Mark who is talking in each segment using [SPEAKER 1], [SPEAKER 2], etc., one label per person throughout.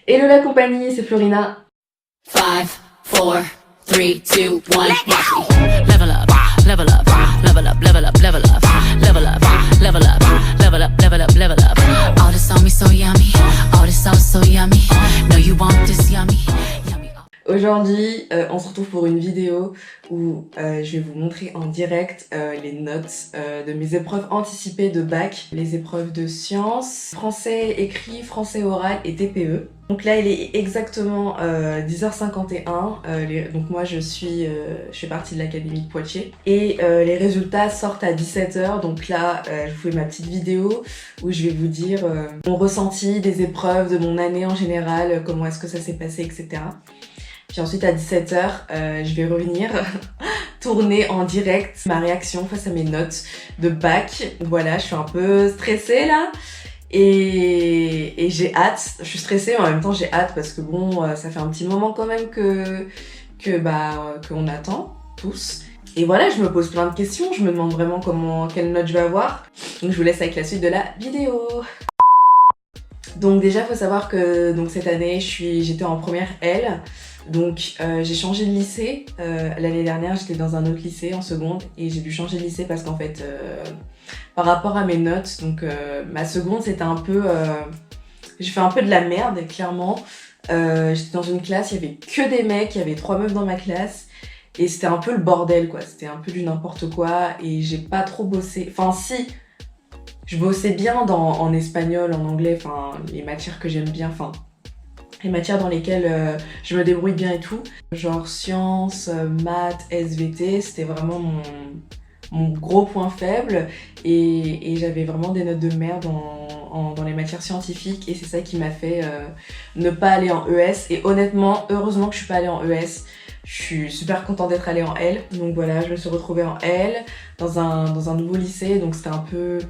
[SPEAKER 1] Hello la compagnie, c'est Florina.
[SPEAKER 2] 5, 4, 3, 2, 1, watch me. Level up, level up, level up, level up, level up, level up, level up, level up, level up, level up. All this on me so yummy, all this sauce so yummy. No, you want this yummy, yummy.
[SPEAKER 1] Aujourd'hui, on se retrouve pour une vidéo où je vais vous montrer en direct les notes de mes épreuves anticipées de bac, les épreuves de sciences, français écrit, français oral et TPE. Donc là, il est exactement 10h51, donc moi je fais partie de l'académie de Poitiers et les résultats sortent à 17h, donc là je vous fais ma petite vidéo où je vais vous dire mon ressenti des épreuves de mon année en général, comment est-ce que ça s'est passé, etc. Puis ensuite à 17h, je vais revenir tourner en direct ma réaction face à mes notes de bac. Voilà, je suis un peu stressée là et j'ai hâte. Je suis stressée mais en même temps j'ai hâte parce que bon, ça fait un petit moment quand même qu'on attend tous. Et voilà, je me pose plein de questions, je me demande vraiment quelle note je vais avoir. Donc je vous laisse avec la suite de la vidéo. Donc déjà, faut savoir que cette année, j'étais en première L. Donc j'ai changé de lycée, l'année dernière j'étais dans un autre lycée en seconde et j'ai dû changer de lycée parce qu'en fait par rapport à mes notes, donc ma seconde c'était un peu, j'ai fait un peu de la merde clairement. J'étais dans une classe, il y avait que des mecs, il y avait 3 meufs dans ma classe et c'était un peu le bordel quoi, c'était un peu du n'importe quoi et j'ai pas trop bossé, enfin si, je bossais bien en espagnol, en anglais, enfin les matières que j'aime bien, enfin les matières dans lesquelles je me débrouille bien et tout. Genre sciences, maths, SVT, c'était vraiment mon gros point faible et j'avais vraiment des notes de merde dans les matières scientifiques et c'est ça qui m'a fait ne pas aller en ES. Et honnêtement, heureusement que je suis pas allée en ES. Je suis super contente d'être allée en L. Donc voilà, je me suis retrouvée en L dans un nouveau lycée, donc c'était un peu...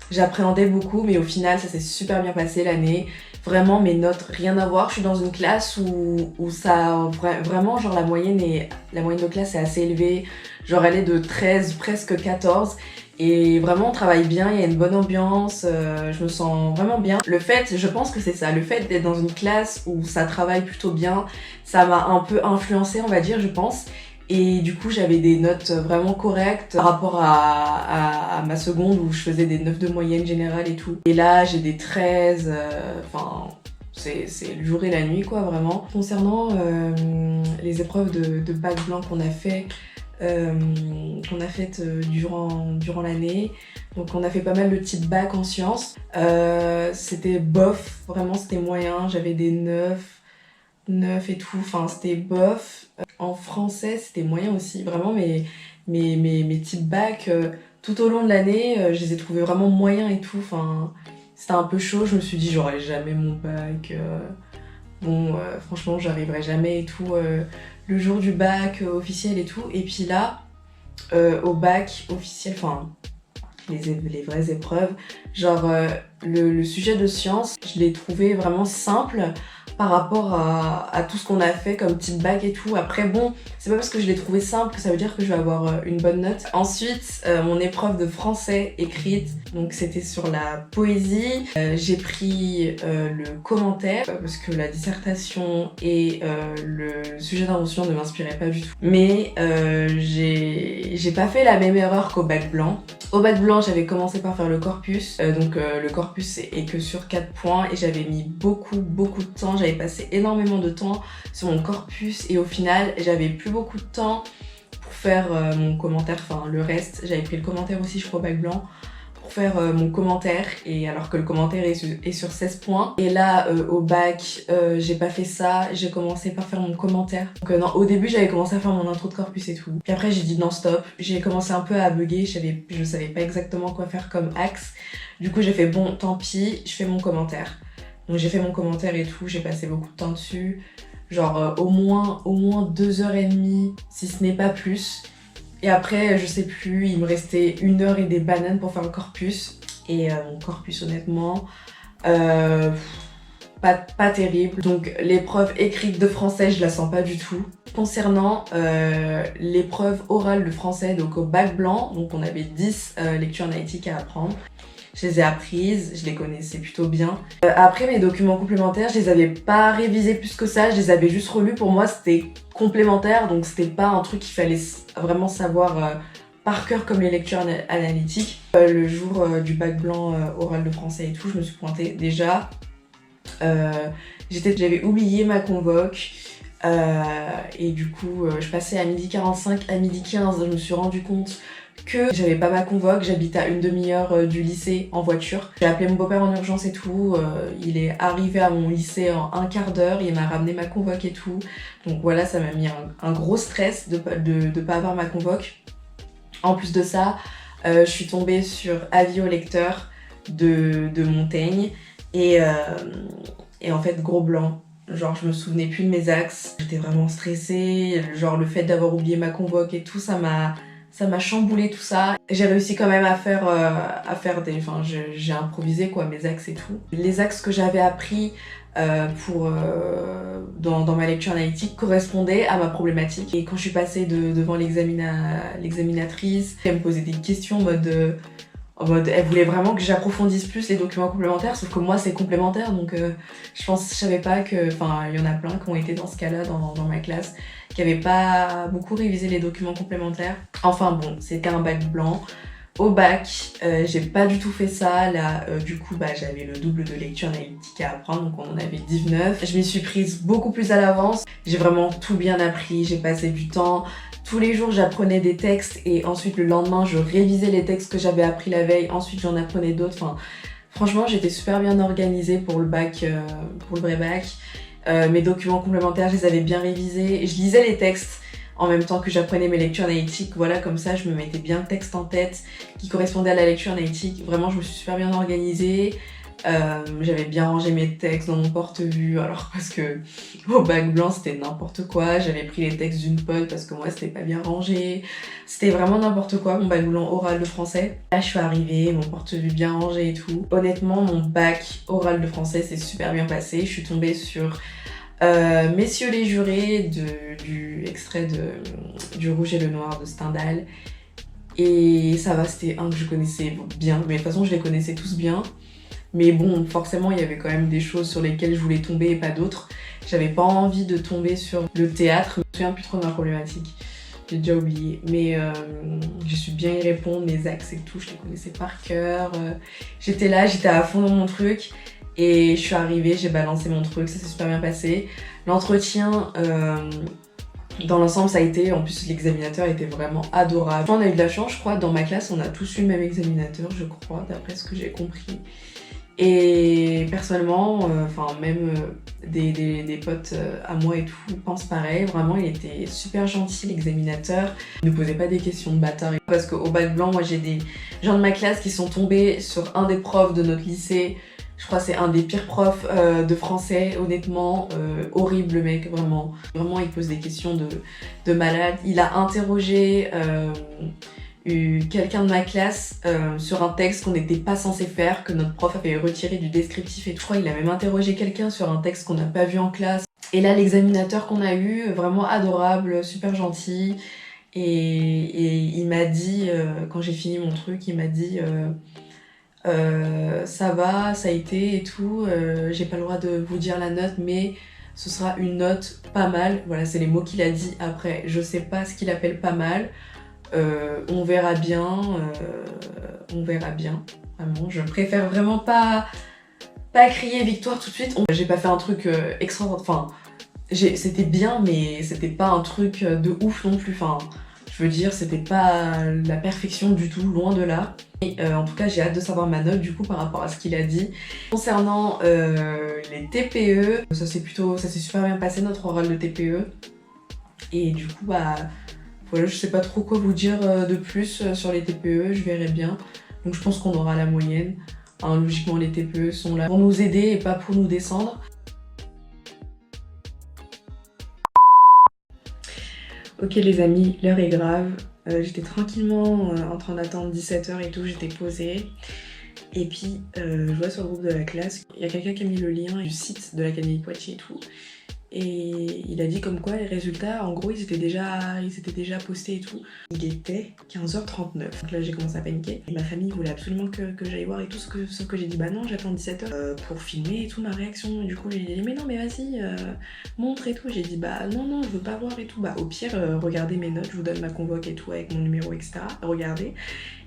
[SPEAKER 1] J'appréhendais beaucoup mais au final ça s'est super bien passé l'année. Vraiment mes notes, rien à voir. Je suis dans une classe où ça vraiment genre la moyenne de classe est assez élevée. Genre elle est de 13, presque 14. Et vraiment on travaille bien, il y a une bonne ambiance, je me sens vraiment bien. Le fait, je pense que c'est ça, le fait d'être dans une classe où ça travaille plutôt bien, ça m'a un peu influencée on va dire, je pense. Et du coup, j'avais des notes vraiment correctes par rapport à ma seconde où je faisais des 9 de moyenne générale et tout. Et là, j'ai des 13, enfin, c'est le jour et la nuit quoi, vraiment. Concernant les épreuves de bac blanc qu'on a faites durant l'année, donc on a fait pas mal de types bac en sciences. C'était bof, vraiment c'était moyen, j'avais des 9 et tout, enfin c'était bof. En français c'était moyen aussi, vraiment mes types bac tout au long de l'année, je les ai trouvés vraiment moyens et tout, enfin c'était un peu chaud, je me suis dit j'aurais jamais mon bac, franchement j'arriverai jamais et tout, le jour du bac officiel et tout, et puis là au bac officiel, enfin les vraies épreuves, genre le sujet de sciences, je l'ai trouvé vraiment simple par rapport à tout ce qu'on a fait comme type bac et tout. Après bon, c'est pas parce que je l'ai trouvé simple que ça veut dire que je vais avoir une bonne note. Ensuite, mon épreuve de français écrite, donc c'était sur la poésie. J'ai pris le commentaire parce que la dissertation et le sujet d'invention ne m'inspiraient pas du tout. Mais j'ai pas fait la même erreur qu'au bac blanc. Au bac blanc, j'avais commencé par faire le corpus, le corpus est que sur 4 points et j'avais mis beaucoup de temps, j'avais passé énormément de temps sur mon corpus et au final, j'avais plus beaucoup de temps pour faire mon commentaire, enfin le reste, j'avais pris le commentaire aussi je crois au bac blanc, pour faire mon commentaire, et alors que le commentaire est sur 16 points. Et là au bac, j'ai pas fait ça, j'ai commencé par faire mon commentaire. Donc non, au début j'avais commencé à faire mon intro de corpus et tout. Puis après j'ai dit non stop, j'ai commencé un peu à bugger, je savais pas exactement quoi faire comme axe. Du coup j'ai fait bon tant pis, je fais mon commentaire. Donc j'ai fait mon commentaire et tout, j'ai passé beaucoup de temps dessus. Genre au moins 2h30, si ce n'est pas plus. Et après, je sais plus, il me restait 1 heure et des bananes pour faire le corpus. Et mon corpus, honnêtement, pas terrible. Donc l'épreuve écrite de français, je la sens pas du tout. Concernant l'épreuve orale de français, donc au bac blanc, donc on avait 10 lectures analytiques à apprendre. Je les ai apprises, je les connaissais plutôt bien. Après mes documents complémentaires, je les avais pas révisés plus que ça, je les avais juste relus. Pour moi c'était complémentaire, donc c'était pas un truc qu'il fallait vraiment savoir par cœur comme les lectures analytiques. Le jour du bac blanc oral de français et tout, je me suis pointée déjà. J'avais oublié ma convoque. Et du coup, je passais à 12h45, à 12h15, je me suis rendu compte que j'avais pas ma convoque, j'habite à une demi-heure du lycée en voiture. J'ai appelé mon beau-père en urgence et tout, il est arrivé à mon lycée en un quart d'heure, il m'a ramené ma convoque et tout. Donc voilà, ça m'a mis un gros stress de pas avoir ma convoque. En plus de ça, je suis tombée sur Avis au lecteur de Montaigne et en fait gros blanc. Genre je me souvenais plus de mes axes, j'étais vraiment stressée, genre le fait d'avoir oublié ma convoque et tout, ça m'a chamboulé tout ça. J'ai réussi quand même à faire j'ai improvisé quoi, mes axes et tout. Les axes que j'avais appris dans ma lecture analytique correspondaient à ma problématique. Et quand je suis passée devant l'examinatrice, elle me posait des questions en mode, elle voulait vraiment que j'approfondisse plus les documents complémentaires, sauf que moi c'est complémentaire, donc je savais pas que, enfin il y en a plein qui ont été dans ce cas-là dans ma classe, qui avaient pas beaucoup révisé les documents complémentaires. Enfin bon, c'était un bac blanc. Au bac, j'ai pas du tout fait ça, là du coup j'avais le double de lecture analytique à apprendre, donc on en avait 19. Je m'y suis prise beaucoup plus à l'avance, j'ai vraiment tout bien appris, j'ai passé du temps. Tous les jours j'apprenais des textes et ensuite le lendemain je révisais les textes que j'avais appris la veille, ensuite j'en apprenais d'autres. Enfin, franchement j'étais super bien organisée pour le bac, pour le vrai bac. Mes documents complémentaires je les avais bien révisés, je lisais les textes en même temps que j'apprenais mes lectures analytiques, voilà, comme ça je me mettais bien le texte en tête qui correspondait à la lecture analytique. Vraiment je me suis super bien organisée. J'avais bien rangé mes textes dans mon porte-vue, alors parce que au bac blanc c'était n'importe quoi, j'avais pris les textes d'une pote parce que moi c'était pas bien rangé, c'était vraiment n'importe quoi mon bac blanc oral de français. Là je suis arrivée, mon porte-vue bien rangé et tout. Honnêtement mon bac oral de français s'est super bien passé, je suis tombée sur Messieurs les jurés du extrait du Rouge et le Noir de Stendhal, et ça va, c'était un que je connaissais bien, mais de toute façon je les connaissais tous bien. Mais bon, forcément, il y avait quand même des choses sur lesquelles je voulais tomber et pas d'autres. J'avais pas envie de tomber sur le théâtre. Je me souviens plus trop de ma problématique. J'ai déjà oublié. Mais j'ai su bien y répondre, mes axes et tout, je les connaissais par cœur. J'étais là, j'étais à fond dans mon truc. Et je suis arrivée, j'ai balancé mon truc, ça s'est super bien passé. L'entretien, dans l'ensemble, ça a été... En plus, l'examinateur était vraiment adorable. On a eu de la chance, je crois. Dans ma classe, on a tous eu le même examinateur, je crois, d'après ce que j'ai compris. Et personnellement, même des potes à moi et tout pensent pareil. Vraiment, il était super gentil, l'examinateur. Il ne posait pas des questions de bâtard. Parce qu'au bac blanc, moi j'ai des gens de ma classe qui sont tombés sur un des profs de notre lycée. Je crois que c'est un des pires profs de français, honnêtement. Horrible le mec, vraiment. Vraiment, il pose des questions de malade. Il a interrogé... quelqu'un de ma classe sur un texte qu'on n'était pas censé faire, que notre prof avait retiré du descriptif et tout. Je crois qu'il a même interrogé quelqu'un sur un texte qu'on n'a pas vu en classe. Et là, l'examinateur qu'on a eu, vraiment adorable, super gentil. Et il m'a dit, quand j'ai fini mon truc, il m'a dit ça va, ça a été et tout, j'ai pas le droit de vous dire la note, mais ce sera une note pas mal. Voilà, c'est les mots qu'il a dit. Après, je sais pas ce qu'il appelle pas mal. On verra bien, vraiment. Je préfère vraiment pas crier victoire tout de suite. J'ai pas fait un truc extraordinaire, enfin, c'était bien, mais c'était pas un truc de ouf non plus. Enfin, je veux dire, c'était pas la perfection du tout, loin de là. Et, en tout cas, j'ai hâte de savoir ma note du coup par rapport à ce qu'il a dit. Concernant les TPE, ça s'est super bien passé notre oral de TPE. Et du coup, voilà, je sais pas trop quoi vous dire de plus sur les TPE, je verrai bien. Donc je pense qu'on aura la moyenne. Hein, logiquement, les TPE sont là pour nous aider et pas pour nous descendre. Ok les amis, l'heure est grave. J'étais tranquillement en train d'attendre 17h et tout, j'étais posée. Et puis je vois sur le groupe de la classe, il y a quelqu'un qui a mis le lien du site de l'Académie de Poitiers et tout. Et il a dit comme quoi les résultats, en gros, ils étaient déjà postés et tout. Il était 15h39. Donc là, j'ai commencé à paniquer. Et ma famille voulait absolument que j'aille voir et tout, sauf que j'ai dit bah non, j'attends 17h pour filmer et tout ma réaction. Et du coup, il a dit mais non, mais vas-y, montre et tout. J'ai dit bah non, je veux pas voir et tout. Bah au pire, regardez mes notes, je vous donne ma convoque et tout avec mon numéro, etc. Regardez.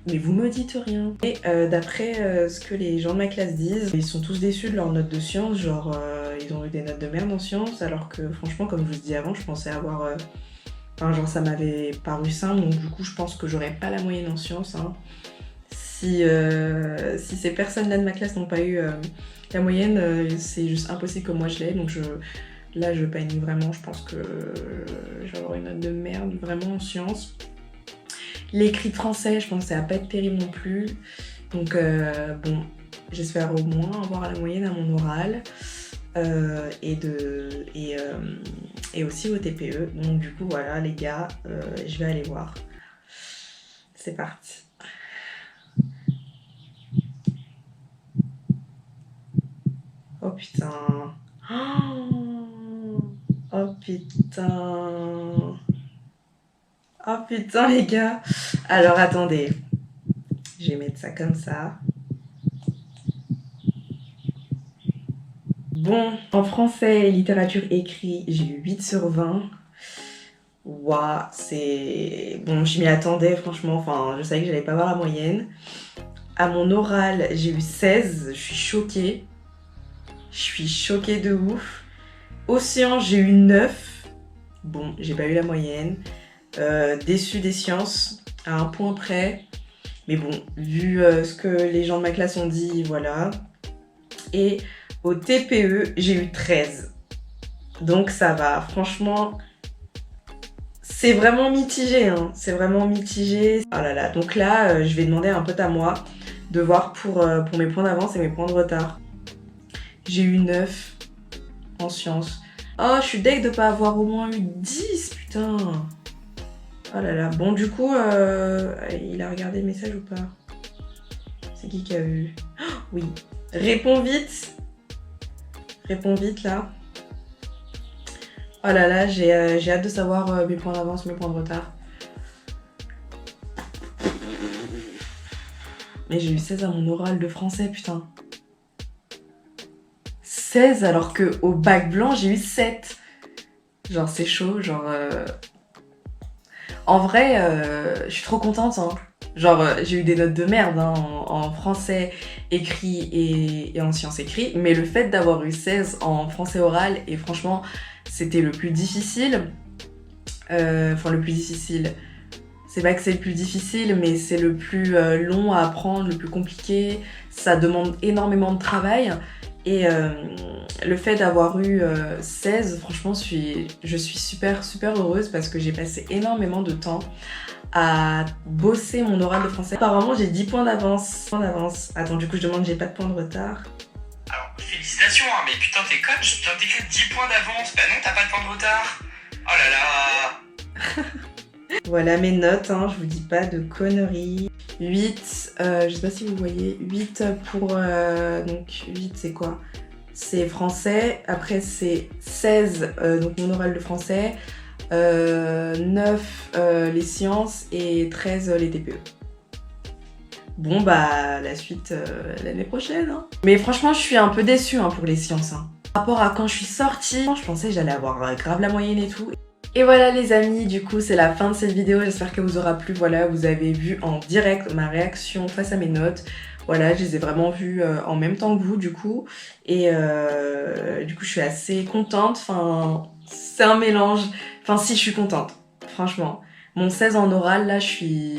[SPEAKER 1] Mais vous me dites rien. Et d'après ce que les gens de ma classe disent, ils sont tous déçus de leurs notes de sciences, genre ils ont eu des notes de merde en sciences, alors que franchement, comme je vous dis avant, je pensais avoir... Enfin genre ça m'avait paru simple, donc du coup je pense que j'aurais pas la moyenne en sciences. Hein. Si ces personnes-là de ma classe n'ont pas eu la moyenne, c'est juste impossible que moi je l'ai, donc là je panique vraiment, je pense que je vais avoir une note de merde vraiment en sciences. L'écrit de français, je pense que ça va pas être terrible non plus. Donc bon, j'espère au moins avoir la moyenne à mon oral et aussi au TPE. Donc du coup voilà les gars, je vais aller voir. C'est parti. Oh putain. Oh putain. Oh putain les gars. Alors attendez. Je vais mettre ça comme ça. Bon, en français, littérature écrit, j'ai eu 8 sur 20. Waouh, c'est... Bon, je m'y attendais franchement, enfin, je savais que j'allais pas avoir la moyenne. À mon oral, j'ai eu 16, je suis choquée. Je suis choquée de ouf. Au sciences, j'ai eu 9. Bon, j'ai pas eu la moyenne. Déçue des sciences, à un point près. Mais bon, vu ce que les gens de ma classe ont dit, voilà. Et au TPE, j'ai eu 13. Donc ça va, franchement, c'est vraiment mitigé, hein. C'est vraiment mitigé. Oh là là, donc là, je vais demander à un pote à moi de voir pour mes points d'avance et mes points de retard. J'ai eu 9 en sciences. Oh, je suis deg de pas avoir au moins eu 10, putain. Oh là là, bon du coup, il a regardé le message ou pas? C'est qui a eu? Oh, oui, réponds vite. Réponds vite là. Oh là là, j'ai hâte de savoir mes points d'avance, mes points de retard. Mais j'ai eu 16 à mon oral de français, putain. 16 alors que au bac blanc, j'ai eu 7. Genre c'est chaud, genre... En vrai, je suis trop contente, hein. Genre, j'ai eu des notes de merde hein, en français écrit et en sciences écrit, mais le fait d'avoir eu 16 en français oral, et franchement, c'était le plus difficile. Enfin, le plus difficile. C'est pas que c'est le plus difficile, mais c'est le plus long à apprendre, le plus compliqué. Ça demande énormément de travail. Et le fait d'avoir eu 16, franchement, je suis super heureuse parce que j'ai passé énormément de temps à bosser mon oral de français. Apparemment, j'ai 10 points d'avance. Attends, du coup, je demande, j'ai pas de points de retard.
[SPEAKER 3] Alors, félicitations, hein, mais putain, t'es coach, tu viens d'écrire 10 points d'avance. Bah non, t'as pas de points de retard. Oh là là.
[SPEAKER 1] Voilà mes notes, hein, je vous dis pas de conneries. 8, je sais pas si vous voyez, 8 pour... donc 8 c'est quoi? C'est français, après c'est 16, donc mon oral de français, 9 les sciences et 13 les TPE. Bon bah la suite l'année prochaine. Hein. Mais franchement je suis un peu déçue hein, pour les sciences. Hein. Par rapport à quand je suis sortie, je pensais que j'allais avoir grave la moyenne et tout. Et voilà les amis, du coup c'est la fin de cette vidéo, j'espère qu'elle vous aura plu. Voilà, vous avez vu en direct ma réaction face à mes notes. Voilà, je les ai vraiment vues en même temps que vous du coup. Et du coup je suis assez contente, enfin c'est un mélange. Enfin si, je suis contente, franchement. Mon 16 en oral, là je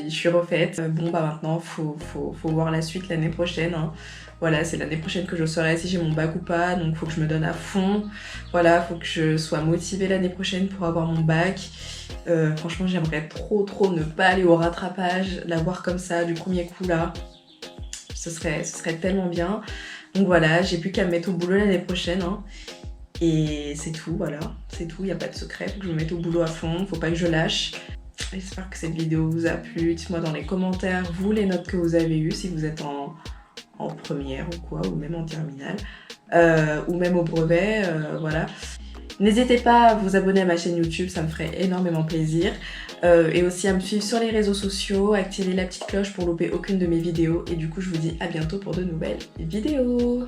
[SPEAKER 1] suis refaite. Bon bah maintenant faut voir la suite l'année prochaine. Hein. Voilà, c'est l'année prochaine que je saurai si j'ai mon bac ou pas, donc faut que je me donne à fond. Voilà, faut que je sois motivée l'année prochaine pour avoir mon bac. Franchement, j'aimerais trop ne pas aller au rattrapage, l'avoir comme ça du premier coup là. Ce serait tellement bien. Donc voilà, j'ai plus qu'à me mettre au boulot l'année prochaine. Hein. Et c'est tout, voilà, c'est tout, il n'y a pas de secret, faut que je me mette au boulot à fond, faut pas que je lâche. J'espère que cette vidéo vous a plu. Dites-moi dans les commentaires, vous, les notes que vous avez eues, si vous êtes en première ou quoi, ou même en terminale, ou même au brevet, voilà. N'hésitez pas à vous abonner à ma chaîne YouTube, ça me ferait énormément plaisir. Et aussi à me suivre sur les réseaux sociaux, activer la petite cloche pour louper aucune de mes vidéos. Et du coup, je vous dis à bientôt pour de nouvelles vidéos.